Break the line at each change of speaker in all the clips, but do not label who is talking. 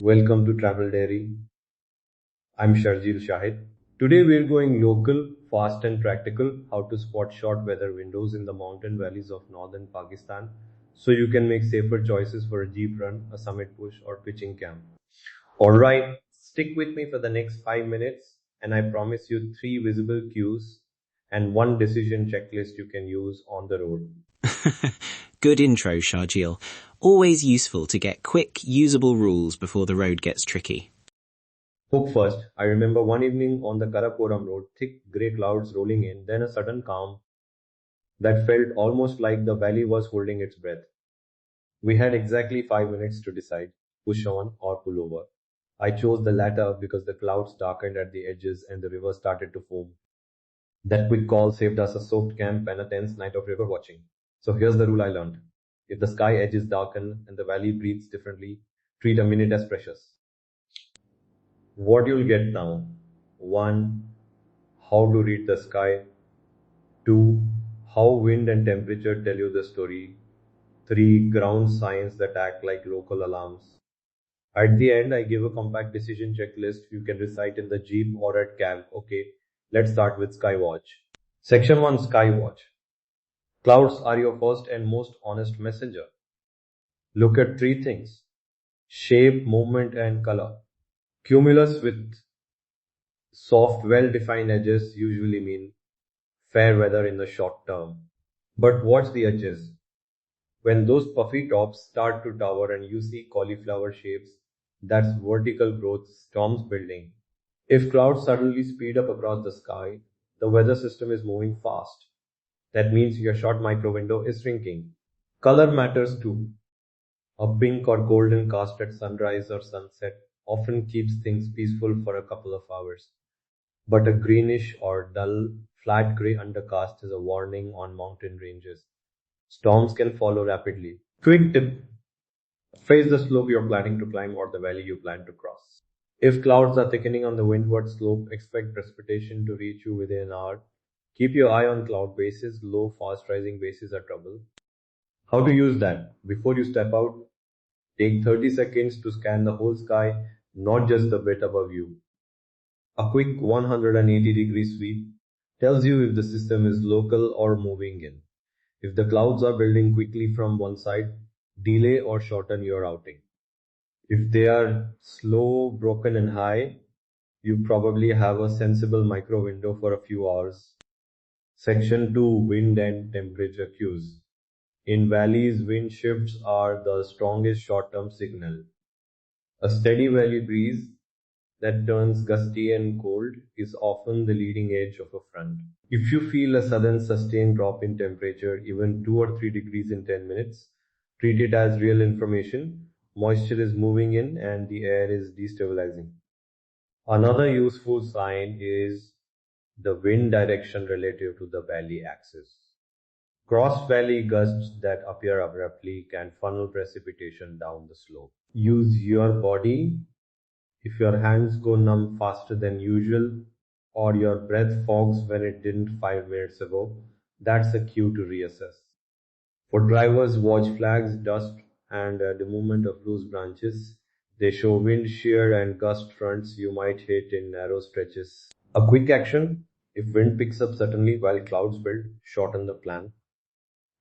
Welcome to Travel Diary. I'm Sharjeel Shahid. Today we're going local, fast and practical, how to spot short weather windows in the mountain valleys of northern Pakistan so you can make safer choices for a jeep run, a summit push or pitching camp. Alright, stick with me for the next 5 minutes and I promise you 3 visible cues and 1 decision checklist you can use on the road.
Good intro, Sharjeel. Always useful to get quick, usable rules before the road gets tricky.
Hope first, I remember one evening on the Karakoram road, thick grey clouds rolling in, then a sudden calm that felt almost like the valley was holding its breath. We had exactly 5 minutes to decide, push on or pull over. I chose the latter because the clouds darkened at the edges and the river started to foam. That quick call saved us a soaked camp and a tense night of river watching. So here's the rule I learned. If the sky edges darken and the valley breathes differently, treat a minute as precious. What you'll get now. 1. How to read the sky. 2. How wind and temperature tell you the story. 3. Ground signs that act like local alarms. At the end, I give a compact decision checklist you can recite in the Jeep or at camp. Okay, let's start with Skywatch. Section 1, Skywatch. Clouds are your first and most honest messenger. Look at 3 things: shape, movement, and color. Cumulus with soft, well-defined edges usually mean fair weather in the short term. But watch the edges. When those puffy tops start to tower and you see cauliflower shapes, that's vertical growth, storms building. If clouds suddenly speed up across the sky, the weather system is moving fast. That means your short micro window is shrinking. Color matters too. A pink or golden cast at sunrise or sunset often keeps things peaceful for a couple of hours. But a greenish or dull, flat gray undercast is a warning on mountain ranges. Storms can follow rapidly. Quick tip: face the slope you're planning to climb or the valley you plan to cross. If clouds are thickening on the windward slope, expect precipitation to reach you within an hour. Keep your eye on cloud bases. Low, fast rising bases are trouble. How to use that? Before you step out, take 30 seconds to scan the whole sky, not just the bit above you. A quick 180-degree sweep tells you if the system is local or moving in. If the clouds are building quickly from one side, delay or shorten your outing. If they are slow, broken and high, you probably have a sensible micro window for a few hours. Section 2, Wind and Temperature Cues. In valleys, wind shifts are the strongest short-term signal. A steady valley breeze that turns gusty and cold is often the leading edge of a front. If you feel a sudden sustained drop in temperature, even 2 or 3 degrees in 10 minutes, treat it as real information. Moisture is moving in and the air is destabilizing. Another useful sign is the wind direction relative to the valley axis. Cross valley gusts that appear abruptly can funnel precipitation down the slope. Use your body. If your hands go numb faster than usual or your breath fogs when it didn't 5 minutes ago, that's a cue to reassess. For drivers, watch flags, dust, and the movement of loose branches. They show wind shear and gust fronts you might hit in narrow stretches. A quick action: if wind picks up suddenly while clouds build, shorten the plan.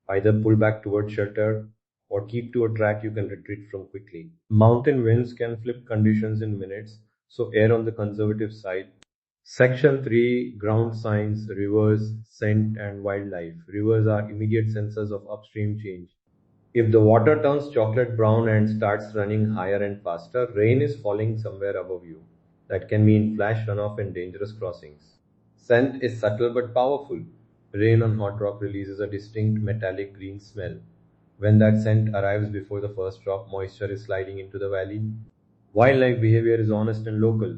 Either pull back toward shelter or keep to a track you can retreat from quickly. Mountain winds can flip conditions in minutes, so err on the conservative side. Section 3, Ground Signs, Rivers, Scent and Wildlife. Rivers are immediate sensors of upstream change. If the water turns chocolate brown and starts running higher and faster, rain is falling somewhere above you. That can mean flash runoff and dangerous crossings. Scent is subtle but powerful. Rain on hot rock releases a distinct metallic green smell. When that scent arrives before the first drop, moisture is sliding into the valley. Wildlife behavior is honest and local.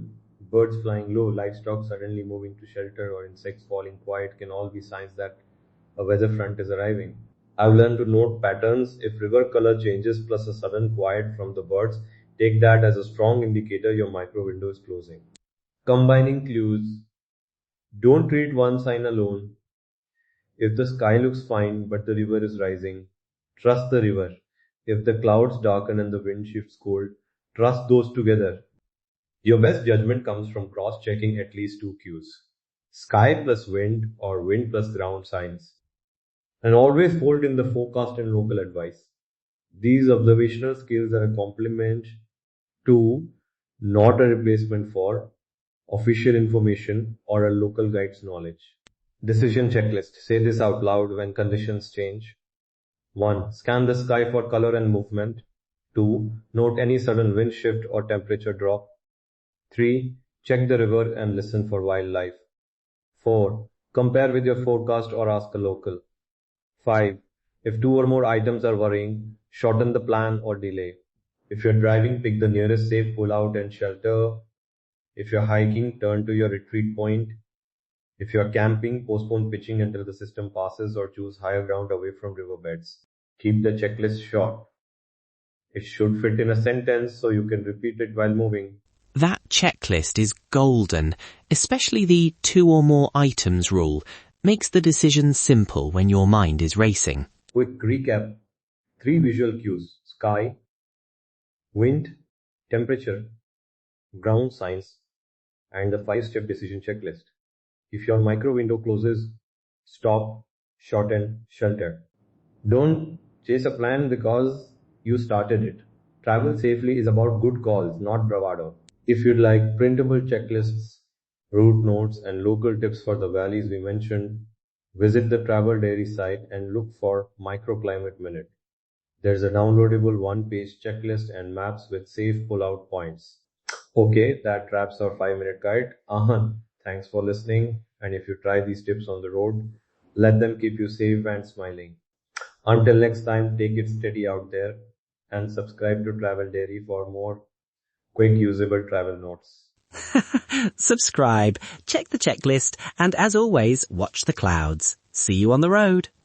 Birds flying low, livestock suddenly moving to shelter, or insects falling quiet can all be signs that a weather front is arriving. I've learned to note patterns. If river color changes plus a sudden quiet from the birds, take that as a strong indicator your micro window is closing. Combining clues. Don't treat one sign alone. If the sky looks fine but the river is rising, trust the river. If the clouds darken and the wind shifts cold, Trust those together. Your best judgment comes from cross-checking at least two cues. Sky plus wind or wind plus ground signs. And always fold in the forecast and local advice. These observational skills are a complement to, not a replacement for, official information or a local guide's knowledge. Decision checklist. Say this out loud when conditions change. 1. Scan the sky for color and movement. 2. Note any sudden wind shift or temperature drop. 3. Check the river and listen for wildlife. 4. Compare with your forecast or ask a local. 5. If two or more items are worrying, shorten the plan or delay. If you're driving, pick the nearest safe pullout and shelter. If you're hiking, turn to your retreat point. If you're camping, postpone pitching until the system passes or choose higher ground away from riverbeds. Keep the checklist short. It should fit in a sentence so you can repeat it while moving.
That checklist is golden, especially the 2 or more items rule. Makes the decision simple when your mind is racing.
Quick recap. 3 visual cues. Sky, wind, temperature, ground signs, and the 5-step decision checklist. If your micro window closes, stop, shorten, shelter. Don't chase a plan because you started it. Travel safely is about good calls, not bravado. If you'd like printable checklists, route notes, and local tips for the valleys we mentioned, visit the Travel Diary site and look for Microclimate Minute. There's a downloadable one-page checklist and maps with safe pull-out points. Okay, that wraps our 5-minute guide. Thanks for listening. And if you try these tips on the road, let them keep you safe and smiling. Until next time, take it steady out there and subscribe to Travel Diary for more quick usable travel notes.
Subscribe, check the checklist, and as always, watch the clouds. See you on the road.